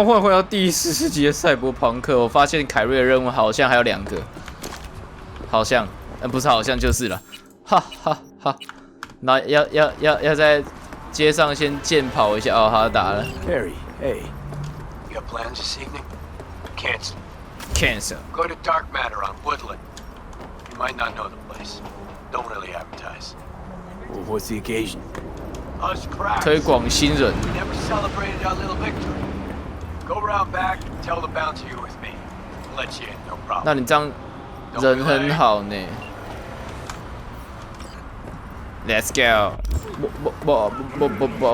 换回到第14集的赛博朋克，我发现凯瑞的任务好像还有2个，好像，不是好像就是了，哈哈哈。那要在街上先健跑一下哦，他打了。Perry, hey. You got plans this evening? Cancel. Cancel. Go to Dark Matter on Woodland. You might not know the place. Don't really advertise. Well, what's the occasion? Us cracks. 推广新人。 We never celebrated our little victory. Go round back, tell the bouncer you're with me. I'll let you in, no problem. 那你这样人很好呢。Let's go。不，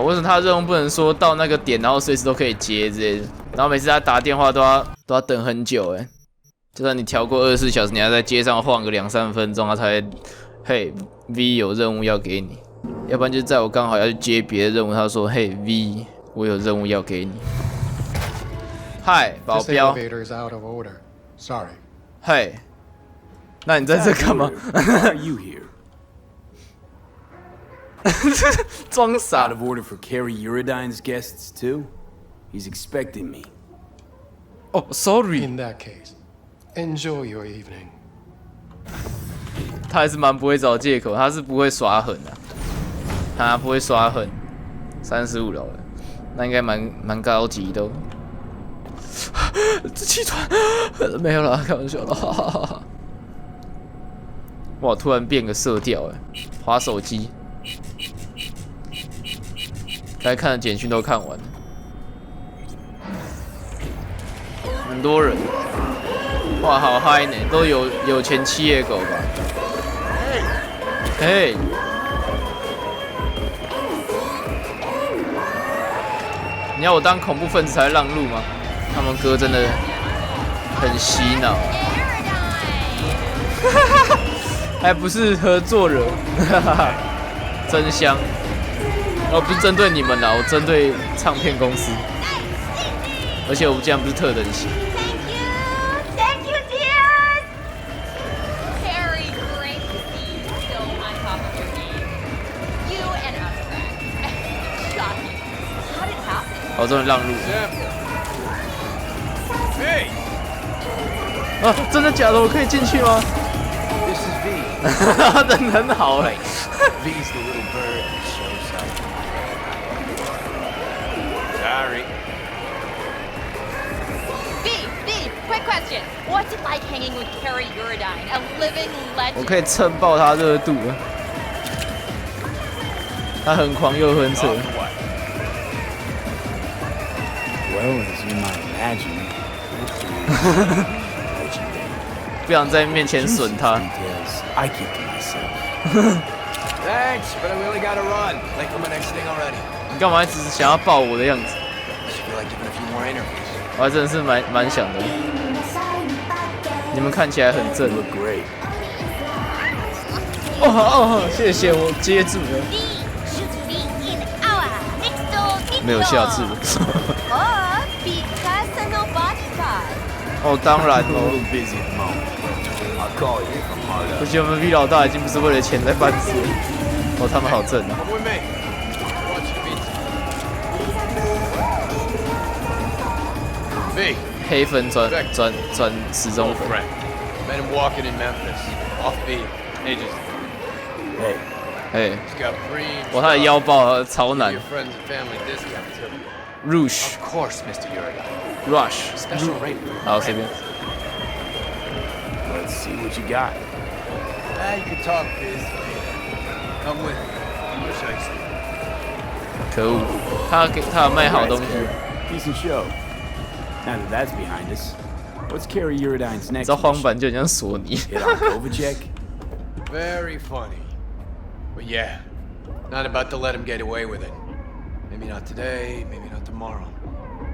为什么他任务不能说到那个点，然后随时都可以接之类的？然后每次他打电话都要等很久哎。就算你调过24小时，你还在街上晃个2-3分钟，他才会嘿 V 有任务要给你。要不然就在我刚好要去接别的任务，他说嘿 V 我有任务要给你。嗨，保镖。嘿，那你在这干嘛？装傻。 Out of order for Carrie Uridine's guests too. He's expecting me. Oh, sorry. In that case, enjoy your evening. 他还是蛮不会找借口，他是不会耍狠的、他不会耍狠。35楼了，那应该蛮高级的、哦。这气团没有啦，开玩笑的。哇，突然变个色调哎，滑手机。该看的简讯都看完了，很多人，哇，好嗨呢，都有钱企业狗吧？嘿，你要我当恐怖分子才让路吗？他们歌真的很洗脑，还不是合作人，真香。 哦，不是针对你们啦，我针对唱片公司。而且我们竟然不是特等席。Thank you, dears. Very great to see you still on top of your game. You and us, shocking. How did it happen? 好，终于让路。Hey! 啊，真的假的？我可以进去吗 This is V. 人很好哎。 V's the little bird that shows up. Sorry. V, quick question. What's it like hanging with Carrie Uridyne, a living 我 legend? 可以蹭爆他热度啊！他很狂又很扯。 Well, as you might imagine, 不想在面前损他。 details I keep to myself. Thanks, but I really gotta run. Late for my next thing already. 你干嘛一直想要抱我的样子？ Just feel like giving a few more interviews. 我还真的是蛮想的。你们看起来很正。 You look great. 哦，谢谢，我接住了。 V should be in our next door 没有下次了。 or be personal bodyguard. 哦，当然 I'm a 哦。 little busy at the moment. I'll call you if I'm hard 我 up. 觉得我们 V 老大已经不是为了钱在办事了。哦，他们好正啊。 Come with me. I want you to meet V. 黑粉转时钟粉。 Friend. Met him walking in Memphis. Offbeat. He just. Hey, 哎， He's got green. 哇，他的腰包超难 Your。friends and family discount too. Rush Of course, Mr. Uridice. Rush， Special rate. 好，随便。 let's see what you got. You can talk biz. Come with me. Wish I could. 可恶，他有卖好东西。 Decent show. Now that that's behind us, what's Carrie Uridine's 你 next 知道荒 mission? 坂就很像索尼。 Hit on Kovacic? Very funny. But yeah, not about to let him get away with it. Maybe not today, maybe not tomorrow.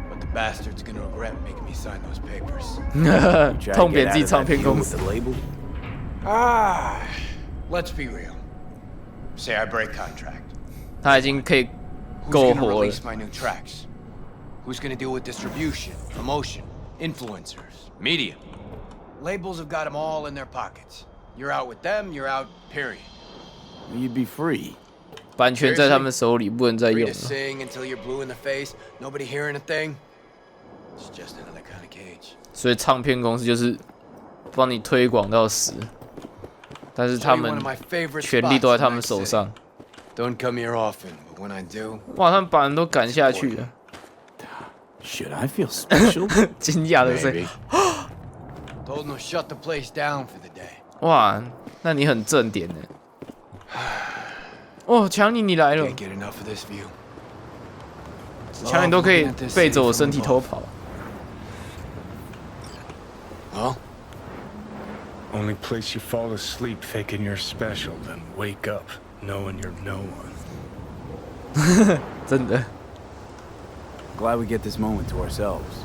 But the bastard's gonna regret making me sign those papers. Try to 痛 get 扁 out 自己 of 唱 that 片 deal 公 with 司。 the label? Let's be real. Say I break contract. 他已经可以 Who's 够 gonna 火了。 release my new tracks? Who's gonna deal with distribution, promotion, influencers, media? Labels have got them all in their pockets. You're out with them, you're out, period. You'd be free. 版权在他们手里，不能再 Free 用 to 了。 sing until you're blue in the face, nobody hearing a thing. It's just another kind of cage. 所以唱片公司就是帮你推广到死，但是他们权力都在他们手上。Don't come here often, but when I do, 哇，他们把人都赶下去了。Should I feel special? 惊讶的声音。told them to shut the place down for the day. 哇，那你很正点呢。哦，强尼你来了。 Can't get enough of this view. 强尼都可以背着我身体偷跑。 Well, Only place you fall asleep thinking you're special, then wake up knowing you're no one. 真的。 Glad we get this moment to ourselves.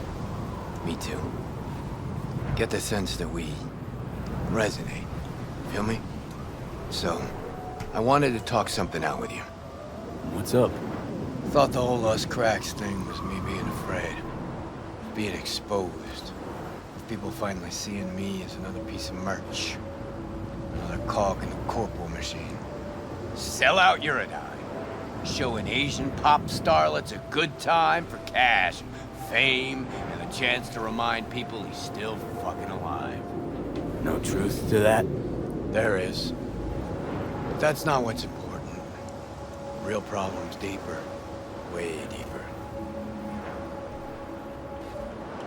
me too. Get the sense that we resonate. Feel me? So, I wanted to talk something out with you. What's up? Thought the whole us cracks thing was me being afraid. Being exposed. People finally seeing me as another piece of merch. Another cog in the corporal machine. Sell out Uridine. Show an Asian pop starlet's a good time for cash, fame, and a chance to remind people he's still fucking alive. No truth to that? There is. But that's not what's important. Real problem's deeper. Way deeper.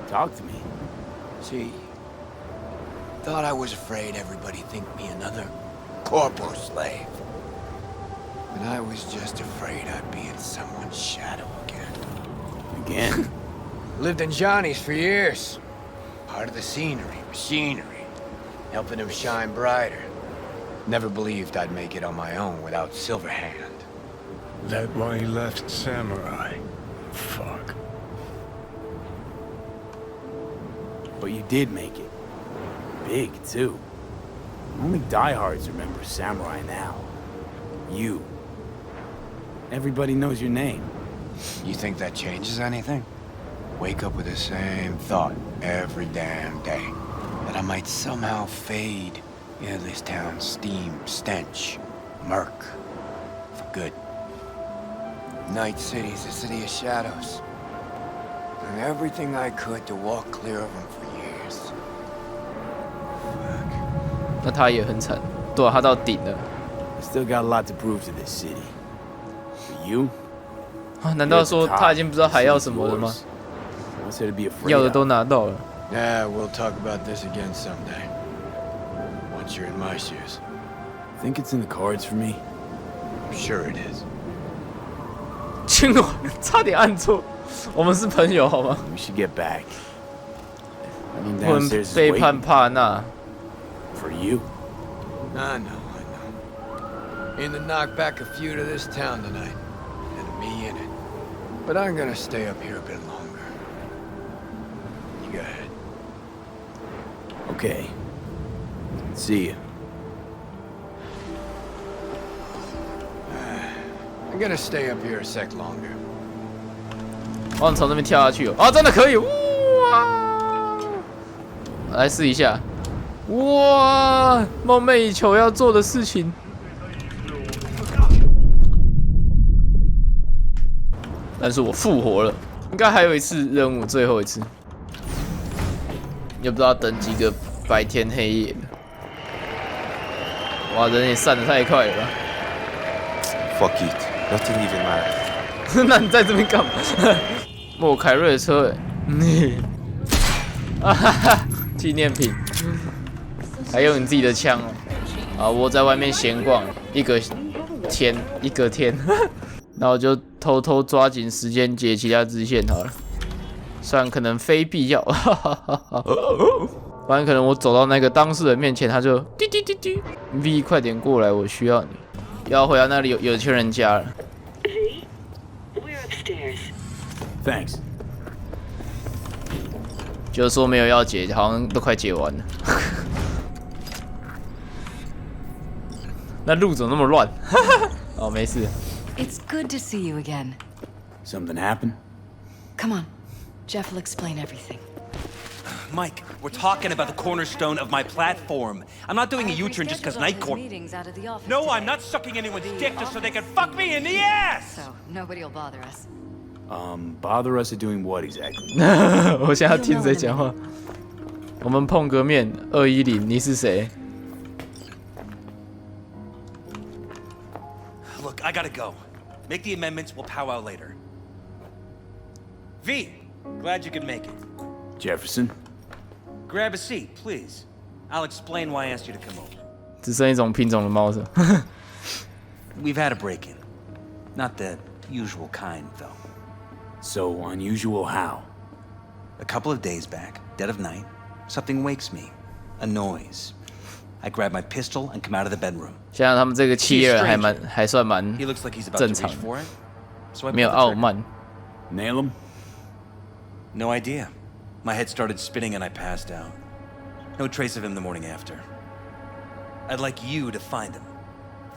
Talk to me. See, thought I was afraid everybody'd think me another corporal slave. But I was just afraid I'd be in someone's shadow again. Again? Lived in Johnny's for years. Part of the scenery, machinery, helping him shine brighter. Never believed I'd make it on my own without Silverhand. That why he left Samurai? Fuck. But you did make it. Big, too. Only diehards remember Samurai now. You. Everybody knows your name. You think that changes anything? Wake up with the same thought every damn day. That I might somehow fade into this town's steam, stench, murk. For good. Night City's a city of shadows. And everything I could to walk clear of them for years. Fuck. 那他也很惨，对啊，他到顶了。 I still got a lot to prove to this city. For you? 啊，难道说他已经不知道还要什么了吗？ What's there to be afraid 要的 of? 都拿到了。 Yeah, we'll talk about this again someday. Once you're in my shoes. Think it's in the cards for me? I'm sure it is. 亲我，差点按错。我们是朋友好吗？ We should get back. I mean, 不能 downstairs is 背 waiting 叛帕纳。 for you. I know. Aim to knock back a few to this town tonight. And me in it. But I'm gonna stay up here a bit longer. You go ahead. Okay. See you. I'm gonna stay up here a sec longer. 我想从这边跳下去哦！啊，真的可以！哇！来试一下。哇！梦寐以求要做的事情。但是我复活了，应该还有一次任务，最后一次。也不知道等几个白天黑夜了。哇，人也散得太快了吧 Fuck it. Nothing even matters. 那你在这边干嘛？莫凯瑞的车哎，啊哈哈，纪念品，还有你自己的枪哦。啊，我在外面闲逛一个天，那我就偷偷抓紧时间解其他支线好了。虽然可能非必要，反正可能我走到那个当事人面前，他就滴滴滴滴 ，V 快点过来，我需要你。要回到那里有钱人家了。 Thanks. 就是说没有要解，好像都快解完了。那路怎么那么乱？哦，没事。 It's good to see you again. Something happened? Come on. Jeff will explain everything. Mike, we're talking about the cornerstone of my platform. I'm not doing a U-turn just because Night Court. No, I'm not sucking anyone's dick just so they can fuck me in the ass! So, nobody will bother us. Bother us at doing what exactly? 我现在要听谁讲话？我们碰个面，210，你是谁？ Look, I gotta go. Make the amendments, we'll powwow later. V, glad you could make it. Jefferson? Grab a seat, please. I'll explain why I asked you to come over. 只剩一种品种的猫是吧？ We've had a break-in. Not the usual kind, though. So unusual how? A couple of days back, dead of night, something wakes me. A noise. I grab my pistol and come out of the bedroom. 想想他们这个企业人还算蛮 He looks like he's about 正 to 常 reach，for it, so I 没有 pull the 傲 trigger. 慢。 Nail him? No idea. My head started spinning and I passed out. No trace of him the morning after. I'd like you to find him.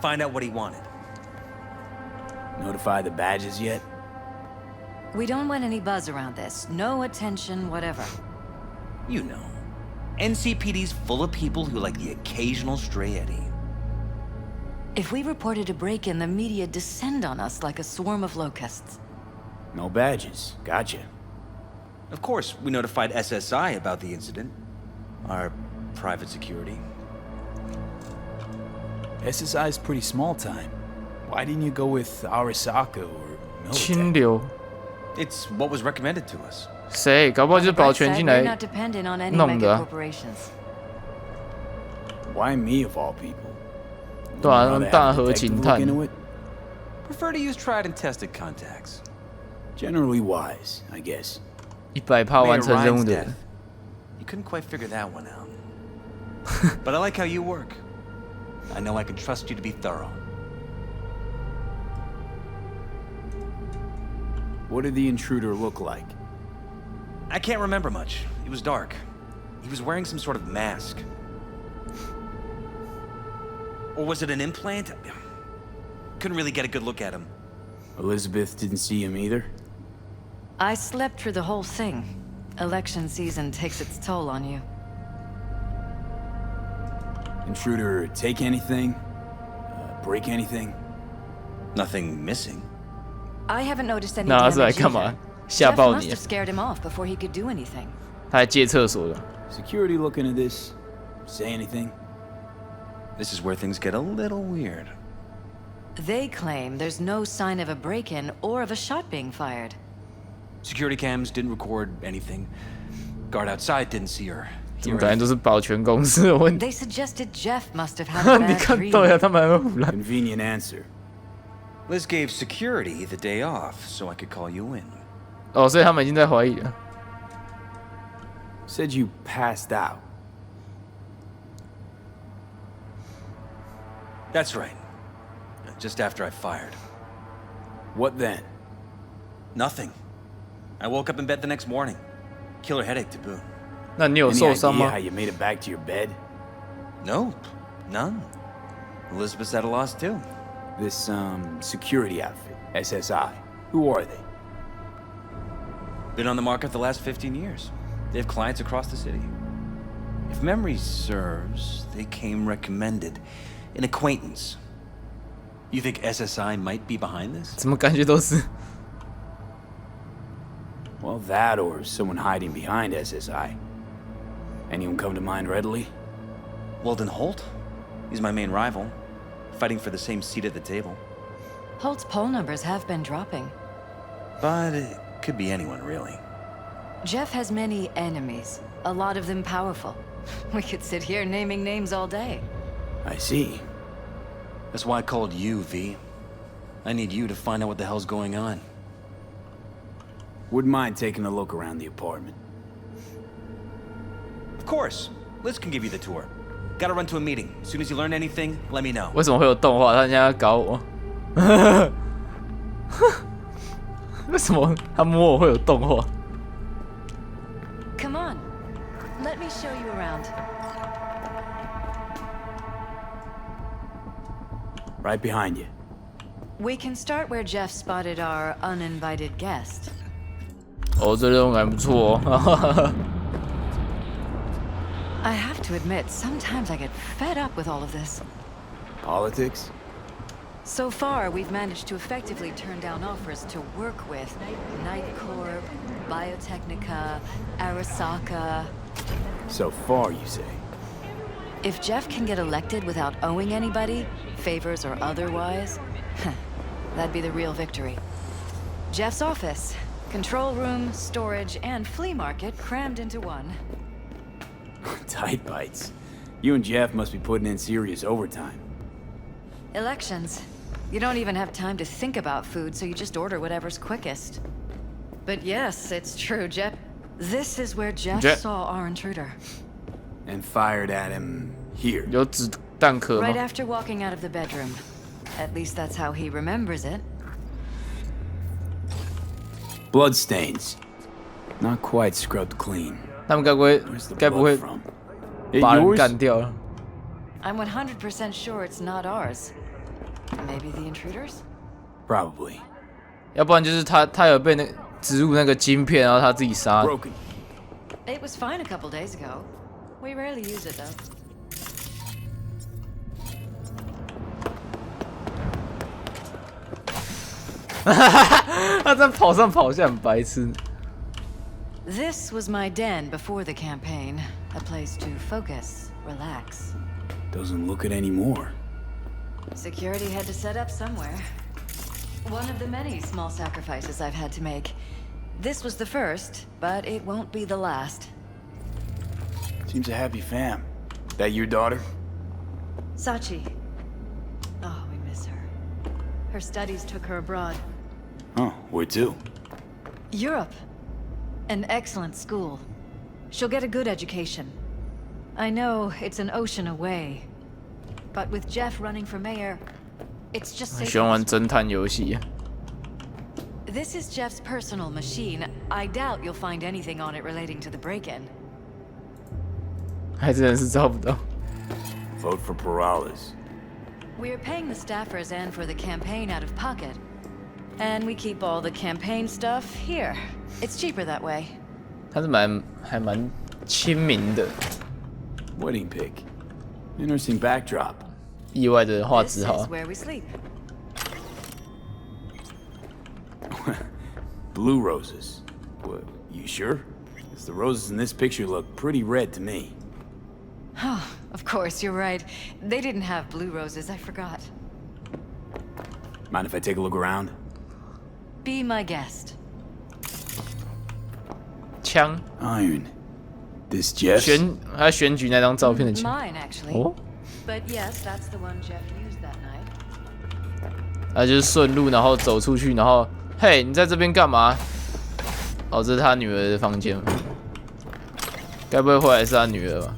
Find out what he wanted. Notify the badges yet? We don't want any buzz around this. No attention, whatever. You know. NCPD's full of people who like the occasional stray Eddie. If we reported a break-in, the media descend on us like a swarm of locusts. No badges. Gotcha. Of course, we notified SSI about the incident. Our private security. SSI's pretty small time. Why didn't you go with Arasaka or 清 Militech? 流 It's what was recommended to us. 谁？搞不好就是保全进 We're 来 not dependent on any 弄的 mega 啊。 corporations. Why me of all people? 对啊， Would 他 you 们 rather 大 have a 河 detective 警 look 探。 into it? Prefer to use tried and tested contacts. Generally wise, I guess. 100%完 Mayor 成任务 Ryan's 的 death. 人。 You couldn't quite figure that one out. But I like how you work. I know I can trust you to be thorough. What did the intruder look like? I can't remember much. It was dark. He was wearing some sort of mask. Or was it an implant? Couldn't really get a good look at him. Elizabeth didn't see him either? I slept through the whole thing. Election season takes its toll on you. Intruder take anything? Break anything? Nothing missing. I haven't noticed any 那他是来 damage 干嘛 either.？吓 Jeff 爆 must 你 have！scared him off before he could do anything. 他还借厕所的。 Security look into this? Say anything? This is where things get a little weird. They claim there's no sign of a break-in or of a shot being fired. Security cams didn't record anything. Guard outside didn't see her. 怎么感觉都是保全公司的问题？ They suggested Jeff must have had a 你 bad 看 dream. 对啊，他们还会胡乱。 Convenient answer. Liz gave security the day off so I could call you in. 哦，所以他们已经在怀疑了。 Said you passed out. That's right. Just after I fired. What then? Nothing. I woke up in bed the next morning. Killer headache to boot. 那你有 Any 受伤 idea 吗 how？you made it back to your bed? Nope. None. Elizabeth's at a loss too. This, security outfit, SSI. Who are they? Been on the market the last 15 years. They have clients across the city. If memory serves, they came recommended. An acquaintance. You think SSI might be behind this? 怎么感觉都是？ Well, that or someone hiding behind SSI. Anyone come to mind readily? Weldon Holt? He's my main rival. Fighting for the same seat at the table. Holt's poll numbers have been dropping. But it could be anyone, really. Jeff has many enemies, a lot of them powerful. We could sit here naming names all day. I see. That's why I called you, V. I need you to find out what the hell's going on. Wouldn't mind taking a look around the apartment. Of course. Liz can give you the tour. Gotta run to a meeting. As soon as you learn anything, let me know. 为什么会有动画？他现在要搞我？为什么他摸我会有动画？ Come on, let me show you around. Right behind you. We can start where Jeff spotted our uninvited guest. 哦，这任务还不错哦。 I have to admit, sometimes I get fed up with all of this. Politics? So far, we've managed to effectively turn down offers to work with Night Corp, Biotechnica, Arasaka. So far, you say? If Jeff can get elected without owing anybody, favors or otherwise, that'd be the real victory. Jeff's office, control room, storage, and flea market crammed into one. Tight bites. You and Jeff must be putting in serious overtime. Elections. You don't even have time to think about food, so you just order whatever's quickest. But yes, it's true, Jeff. This is where Jeff saw our intruder. And fired at him here. 有子弹壳吗 Right after walking out of the bedroom. At least that's how he remembers it. Bloodstains. Not quite scrubbed clean. 他们该不 Where's the 会 blood from? It 把人 yours? 干掉了？ I'm 100% sure it's not ours. Maybe the intruders? Probably. 要不然就是他有被那植入那个晶片，然后他自己杀。 Broken. It was fine a couple days ago. We rarely use it though. 他这样跑上跑下很白痴。 This was my den before the campaign. A place to focus, relax. Doesn't look it anymore. Security had to set up somewhere. One of the many small sacrifices I've had to make. This was the first, but it won't be the last. Seems a happy fam. That your daughter? Sachi. Oh, we miss her. Her studies took her abroad. Oh, where to? Europe. An excellent school. She'll get a good education. I know it's an ocean away, but with Jeff running for mayor, it's just 喜欢玩侦探游戏。 This is Jeff's personal machine. I doubt you'll find anything on it relating to the break-in. 还真的是找不到。 Vote for Perales. We're paying the staffers and for the campaign out of pocket. And we keep all the campaign stuff here. It's cheaper that way. 他是还蛮亲民的， Wedding pic. Interesting backdrop. 意外的画 This 质 is 好。 where we sleep. Blue roses. What, you sure? Because the roses in this picture look pretty red to me. Oh, of course, you're right. They didn't have blue roses, I forgot. Mind if I take a look around? Be my guest. 枪 Iron. This Jeff? 他选举那张照片的枪。 Mine, actually. 哦， But yes, that's the one Jeff used that night. 他就是顺路，然后走出去，然后嘿，你在这边干嘛？哦，这是他女儿的房间，该不会回来是他女儿吧？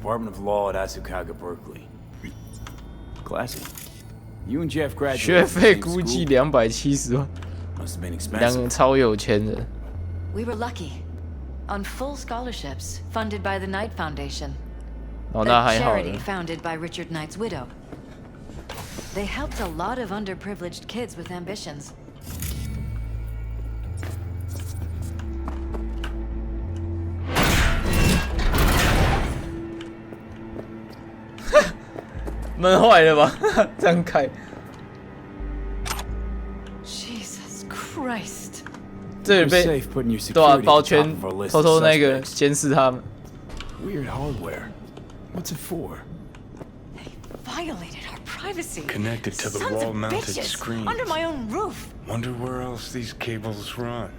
Department of Law at Asukaga, Berkeley. Classy. You and Jeff 学 graduated 费 from the 估 same 计 school. 270万， Must have been 两 expensive. 个超有钱人。 We were lucky. On full scholarships, funded by the Knight Foundation. 哦， A 那还好 charity 了。 founded by Richard Knight's widow. They helped a lot of underprivileged kids with ambitions. 门坏了吧？这样开， Jesus Christ. 这里 You're 被 safe putting your 对啊， security 保 at the 全 top of our list 偷 of 偷那个 suspects. 监视他们。 Weird hardware. What's it for? Violated our privacy. Connected to the Sons of wall-mounted bitches, screens. Under my own roof. Wonder where else these cables run.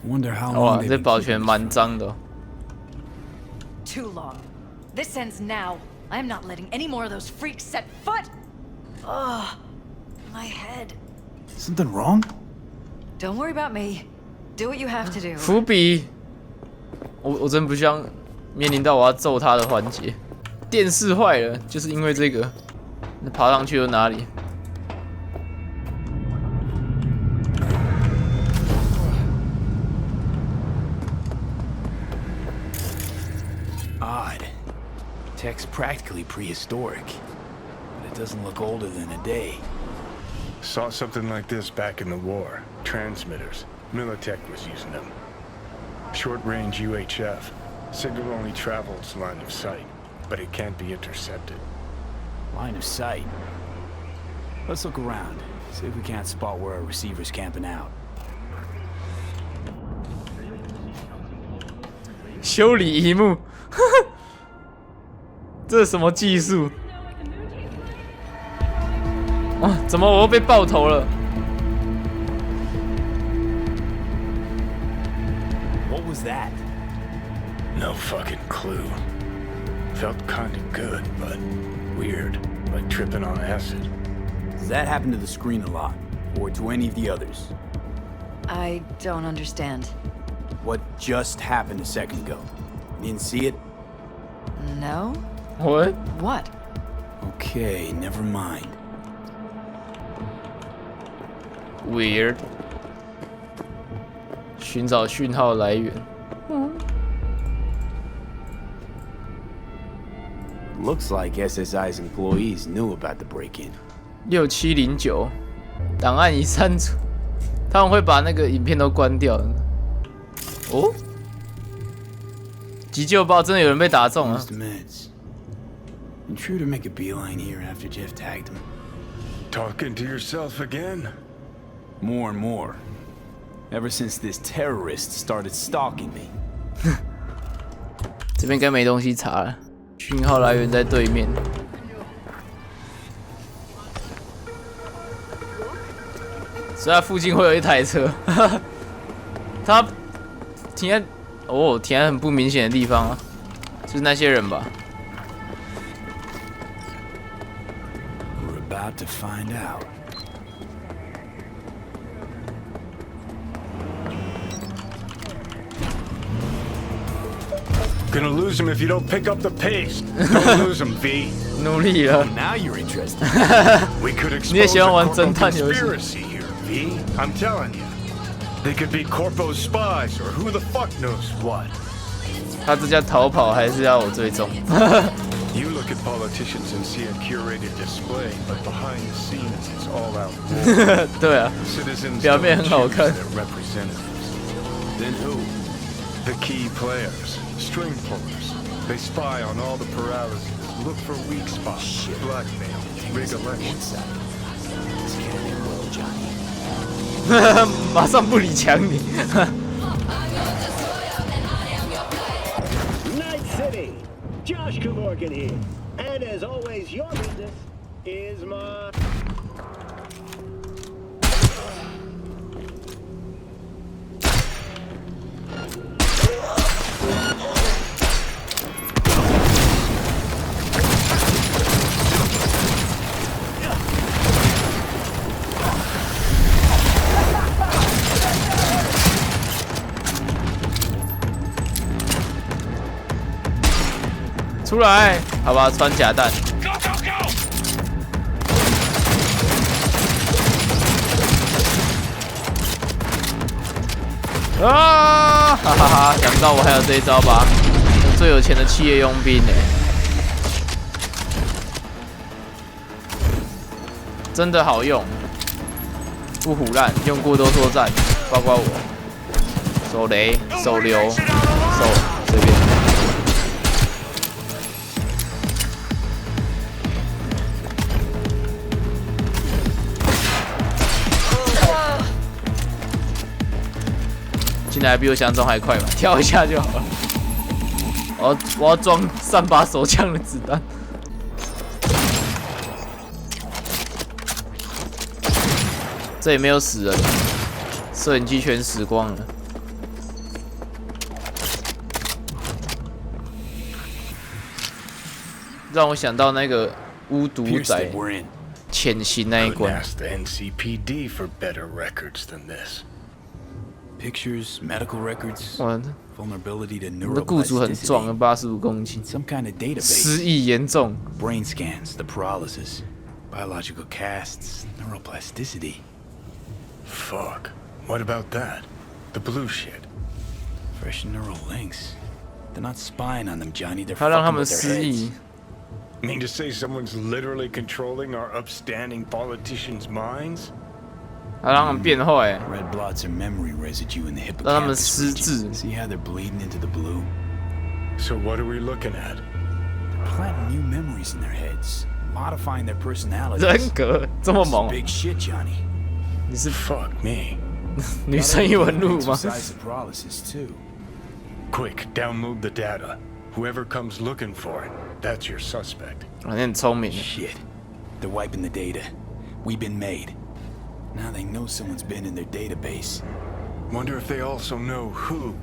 Wonder how 哇， long they've 这 been 保 keeping 全 this 蛮 from- 脏的哦。 Too long. This ends now. I am not letting any more of those freaks set foot. Ugh. My head. Something wrong? Don't worry about me. Do what you have to do. 伏笔，我真不想面临到我要揍他的环节。电视坏了，就是因为这个。那爬上去又哪里？ Odd. Tech's practically prehistoric. But it doesn't look older than a day. Saw something like this back in the war. Transmitters. Militech was using them. Short-range UHF. Signal only travels line of sight, but it can't be intercepted. Line of sight. Let's look around. See if we can't spot where our receiver's camping out. 修理萤幕，这是什么技术？啊！怎么我又被爆头了 What was that? No fucking clue. Felt kinda good, but weird, like tripping on acid. Does that happen to the screen a lot? Or to any of the others? I don't understand. What just happened a second ago? You didn't see it? No? What? What? Okay, never mind. Weird. 寻找讯号来源。Looks like SSI's employees knew about the break-in. 6709，档案已删除。他们会把那个影片都关掉。哦，急救包真的有人被打中了。 Use the meds. Intruder make a beeline here after Jeff tagged him. Talking to yourself again? More and more. Ever since this terrorist started stalking me. 这边应该没东西查了，讯号来源在对面。所以它附近会有一台车，它停在停在很不明显的地方啊，就是那些人吧。 We're about to find out. Gonna lose him if you don't pick up the pace. Don't lose him, V. 努力了。 Now you're interested. We could 你也 expose 喜 a 欢玩 corpo 侦探游戏？ conspiracy here, V. I'm telling you. They could be corpo's spies or who the fuck knows what. 他这叫逃跑还是要我追踪？ You look at politicians and see a curated display, but behind the scenes it's all out war. 对啊， Citizens 表面 don't 很好 choose 看。 their representatives. Then who? The key players, string pullers. They spy on all the paralysis, look for weak spots, blackmail, rig elections. This can't end well, Johnny. 马上不理强你。 Night City, Josh Kamorgan here. And as always, your business is my... 出来，好吧，穿甲弹。啊！哈哈哈！想不到我还有这一招吧？最有钱的企业佣兵呢？真的好用，不唬烂，用过都说赞，包括我。手雷、手榴、随便。 进来比我想象中还快嘛，跳一下就好了。我要装3把手枪的子弹。这也没有死人，摄影机全死光了。让我想到那个巫毒仔潜行那一关。 Couldn't ask the NCPD for better records than this. Pictures, medical records, 哇， vulnerability to 我的雇主很壮， neuroplasticity. 85公斤， Some kind of database. 失忆严重。 Brain scans, the paralysis, biological casts, neuroplasticity. Fuck. What about that? The blue shit. Fresh neural links. They're not spying on them, Johnny. They're 他让他 fucking 们 with their 失 heads. 忆。 Mean to say someone's literally controlling our upstanding politicians' minds? 他让他们变坏， Red blots are memory residue in the 让他们 hippocampus 失智。 region. See how they're bleeding into the blue? So what are we looking at? They're planting new memories in their heads. modifying their personalities. 人格这么猛， Big shit, Johnny. 你是 Fuck me. 女生异闻录吗？ Exercise paralysis too. Quick, download the data. Whoever comes looking for it, that's your suspect. 啊，你很聪明。 Shit. They're wiping the data. We've been made. Now they know someone's been in their database. Wonder if they also know who.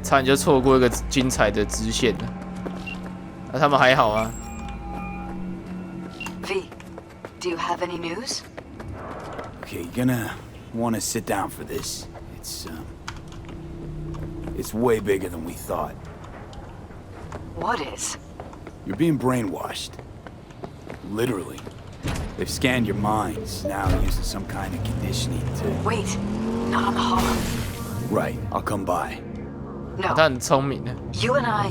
差点就错过一个精彩的支线了。那他们还好啊？ V, do you have any news? Okay, you're gonna want to sit down for this. It's way bigger than we thought. What is? You're being brainwashed. Literally. They've scanned your minds, now using some kind of conditioning to... Wait, not on the hall. Right, I'll come by. No. 他很聪明的。 You and I,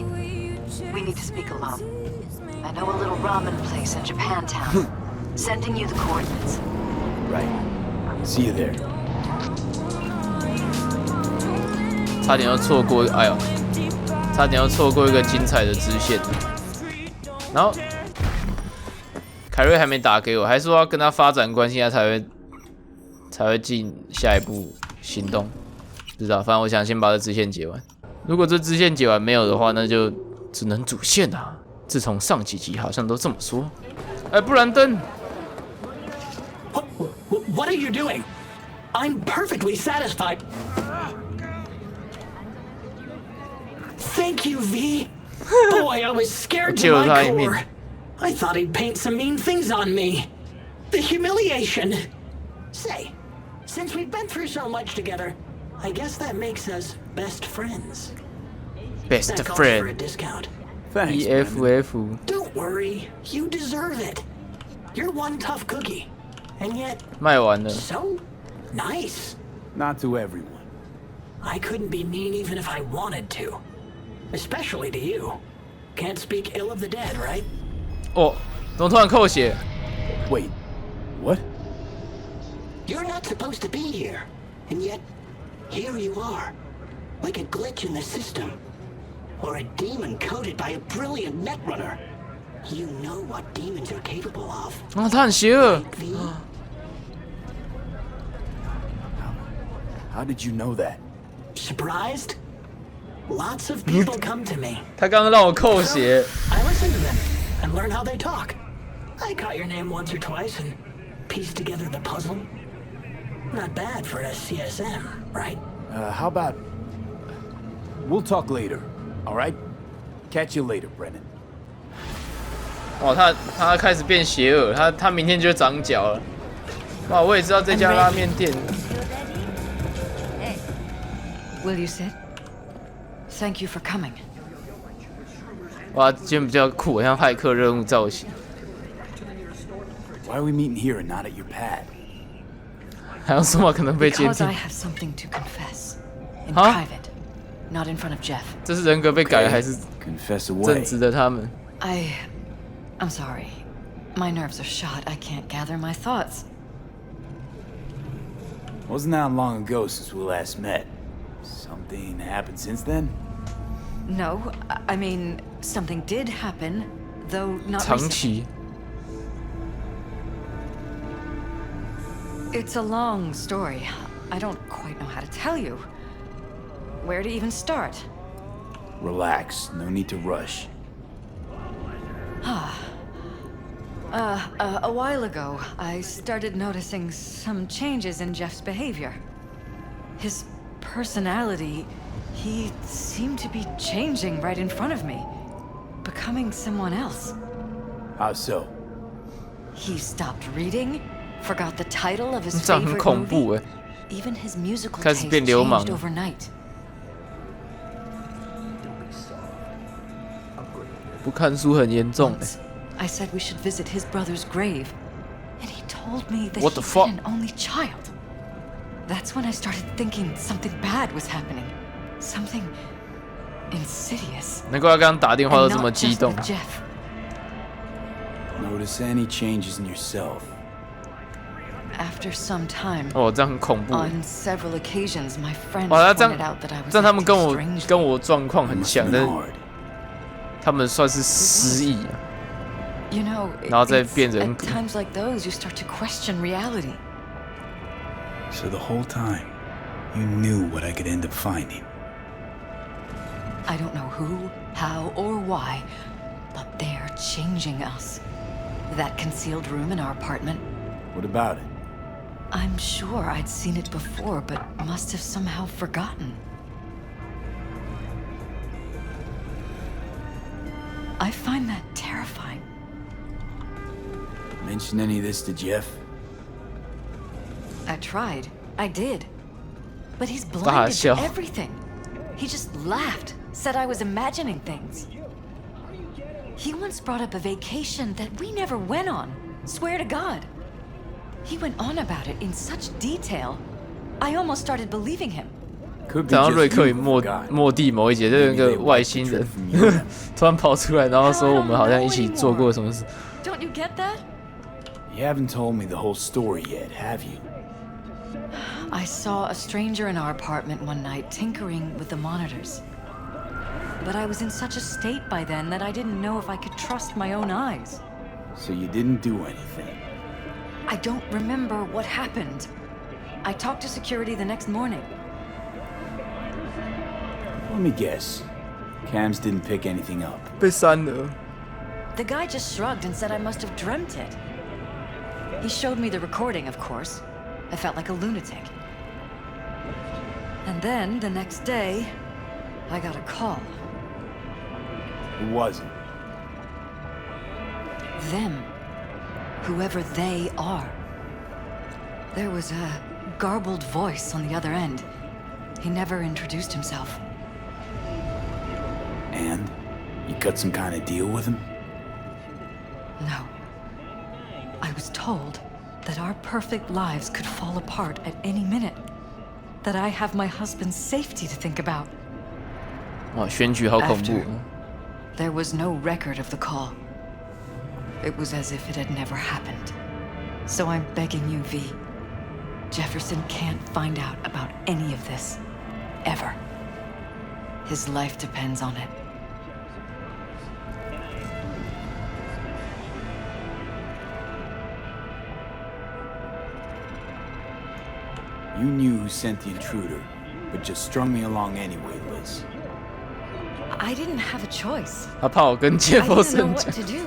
we need to speak alone. I know a little ramen place in Japantown. Sending you the coordinates. Right. See you there. 差点要错过，哎呦，差点要错过一个精彩的支线。然后凯瑞还没打给我，还说要跟他发展关系，他才会进下一步行动。不知道，反正我想先把这支线解完。如果这支线解完没有的话，那就只能主线啦。自从上几集好像都这么说。哎，布兰登。 What are you doing? I'm perfectly satisfied. Thank you, V. Boy, I was scared to my core. I thought he'd paint some mean things on me. The humiliation. Say, since we've been through so much together, I guess that makes us best friends. Best that calls friend. for a discount. Thanks. BFF. Don't worry, you deserve it. You're one tough cookie. And yet, 卖完了。 so nice. Not to everyone. I couldn't be mean even if I wanted to. Especially to you. Can't speak ill of the dead, right? 哦，怎么突然扣血？ Wait, what? You're not supposed to be here. And yet, here you are. Like a glitch in the system. Or a demon coded by a brilliant netrunner. You know what demons are capable of. 啊，他很邪恶。 How did you know that? Surprised? Lots of people come to me. 他刚刚让我扣血。 I listen to them and learn how they talk. I caught your name once or twice and pieced together the puzzle. Not bad for a CSM, right? How about... We'll talk later, all right? Catch you later, Brennan. 哦，他开始变邪恶，他明天就会长脚了。哇，我也知道这家拉面店。 Will you sit? Thank you for coming. 哇，今天比较酷，像骇客任务造型。 Why are we meeting here and not at your pad? 还有什么可能被监 Because 听 I？have something to confess. In Huh? private. Not in front of Jeff. 这是人格被改了，还是 Confess 正 away. 直的他们？ I'm sorry. My nerves are shot. I can't gather my thoughts. Wasn't that long ago since we last met? Something happened since then? No, I mean, something did happen, though not 长 recently. 期。 It's a long story. I don't quite know how to tell you. Where to even start? Relax, no need to rush. A while ago, I started noticing some changes in Jeff's behavior. His personality, he seemed to be changing right in front of me, becoming someone else. How so? He stopped reading, forgot the title of his 这样很 favorite 恐怖 movie. 哎！ Even his musical 开始 taste 变流氓 changed overnight. 不看书很严重哎。 Once, I said we should visit his brother's grave, and he told me that What the he'd fuck? been an only child. That's when I started thinking something bad was happening. Something insidious. 难怪他刚刚打电话都 And 这么 not 激 just 动。 with Jeff. Notice any changes in yourself? after some time. 哦，这样很恐怖。On several occasions, my friends 哇，那这 pointed 样 out that I was 这样他们 acting strangely. 跟我状况很像，但是他们算是失忆啊。You know, 然后再 it's 变人 at 格。 times like those you start to question reality. So the whole time, you knew what I could end up finding. I don't know who, how, or why, but they're changing us. That concealed room in our apartment, What about it? I'm sure I'd seen it before, but must have somehow forgotten. I find that terrifying. Mention any of this to Jeff? I tried. I did. But he's 大 blinded 笑 to everything. He just laughed, said I was imagining things. He once brought up a vacation that we never went on. Swear to God. He went on about it in such detail. I almost started believing him. Could be 讲到 just 瑞克与 you 末 forgot. 末地某一节，就有一个外星人突然跑出来，然后说我们好像一起做过什么事。 Don't you get that? You haven't told me the whole story yet, have you? I saw a stranger in our apartment one night tinkering with the monitors. But I was in such a state by then that I didn't know if I could trust my own eyes. So you didn't do anything. I don't remember what happened. I talked to security the next morning. Let me guess. Cams didn't pick anything up. 被删了。 The guy just shrugged and said I must have dreamt it. He showed me the recording, of course. I felt like a lunatic. And then, the next day, I got a call. Who was it? Them. Whoever they are. There was a garbled voice on the other end. He never introduced himself. And? You cut some kind of deal with him? No. I was told that our perfect lives could fall apart at any minute. That I have my husband's safety to think about. 哇，选举好恐怖 After.。There was no record of the call. It was as if it had never happened. So I'm begging you, V. Jefferson can't find out about any of this. Ever. His life depends on it. You knew who sent the intruder, but just strung me along anyway, Liz. I didn't have a choice. 他怕我跟 I 杰弗 didn't know 森 what 讲。 to do.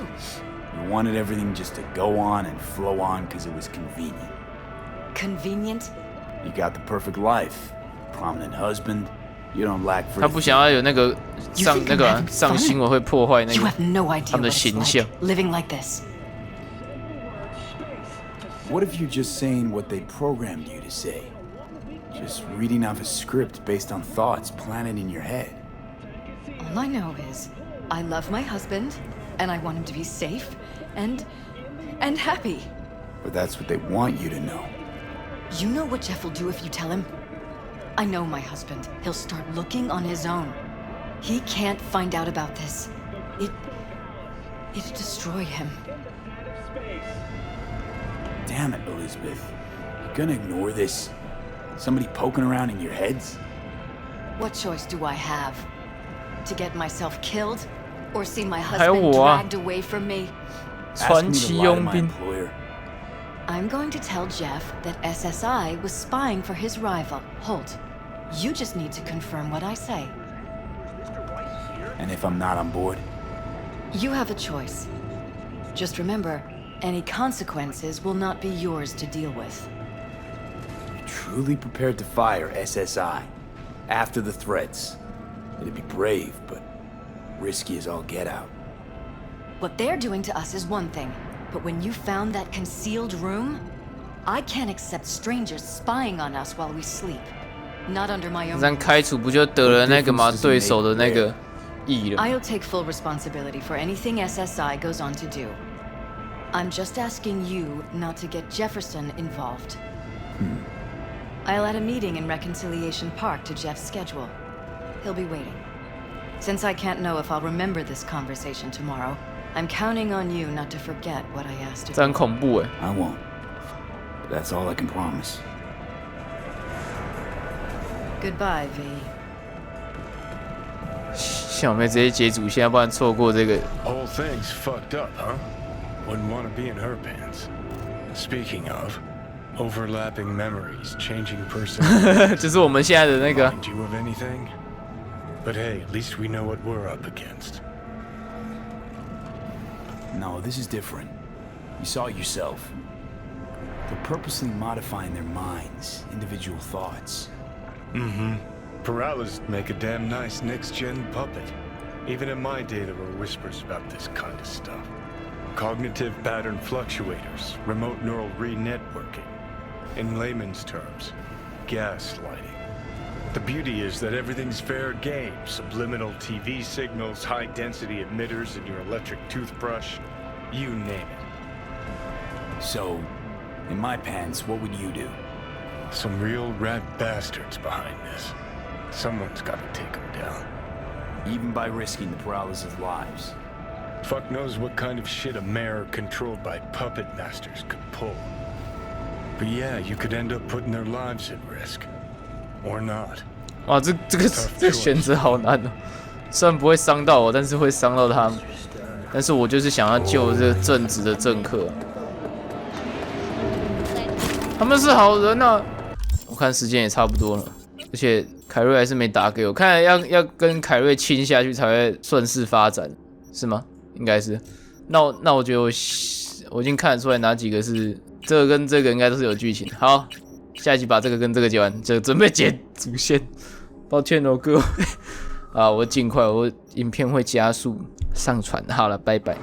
You wanted everything just to go on and flow on because it was convenient. Convenient? You got the perfect life. Prominent husband. You don't lack for 他不想要有那个 You 上 think 那 I'm 个 having 上 fun? 新闻会破坏那 You 个 have no idea 他们的 what it's 形象 like。living like this. What if you're just saying what they programmed you to say? Just reading off a script based on thoughts planted in your head. All I know is, I love my husband, and I want him to be safe, and happy. But that's what they want you to know. You know what Jeff will do if you tell him? I know my husband. He'll start looking on his own. He can't find out about this. It'd destroy him. Damn it, Elizabeth. You gonna ignore this? Somebody poking around in your heads? What choice do I have? To get myself killed? Or see my 还有 husband 我啊 dragged away from me? Ask 传 me 奇 to lie to 佣 my 兵。 employer. I'm going to tell Jeff that SSI was spying for his rival, Holt. You just need to confirm what I say. And if I'm not on board? You have a choice. Just remember, any consequences will not be yours to deal with. You're truly prepared to fire SSI after the threats. It'd be brave, but risky as all get out. What they're doing to us is one thing, but when you found that concealed room, I can't accept strangers spying on us while we sleep. Not under my own 这样开除不就得了那个嘛对手的那个益了？ I'll take full responsibility for anything SSI goes on to do. I'm just asking you not to get Jefferson involved. I'll add a meeting in Reconciliation Park to Jeff's schedule. He'll be waiting. Since I can't know if I'll remember this conversation tomorrow, I'm counting on you not to forget what I asked 这 of 很 you. 恐怖哎！ I won't. But that's all I can promise. Goodbye, V. 小妹直接解主线，要不然错过这个。Whole thing's fucked up, huh? Wouldn't want to be in her pants. Speaking of, overlapping memories, changing personalities. 就是我们现在的那个。 Remind you of anything? But hey, at least we know what we're up against. No, this is different. You saw it yourself. They're purposely modifying their minds, individual thoughts. Mm-hmm. Paralysis make a damn nice next-gen puppet. Even in my day, there were whispers about this kind of stuff. Cognitive pattern fluctuators, remote neural re-networking. In layman's terms, gaslighting. The beauty is that everything's fair game. Subliminal TV signals, high-density emitters in your electric toothbrush. You name it. So, in my pants, what would you do? Some real rat bastards behind this. Someone's got to take them down. Even by risking the paralysis' lives. Fuck knows what kind of shit a mayor controlled by puppet masters could pull. But yeah, you could end up putting their lives at risk. Or not. 哇，这个选择好难哦。虽然不会伤到我，但是会伤到他们。但是我就是想要救这个正直的政客。他们是好人啊！我看时间也差不多了，而且凯瑞还是没打给我，看来要跟凯瑞亲下去才会顺势发展，是吗？应该是。那我觉得我已经看得出来哪几个是这个跟这个应该都是有剧情。好，下一集把这个跟这个接完，就准备剪主线。抱歉哦，各位。啊，我尽快，我影片会加速上传。好了，拜拜。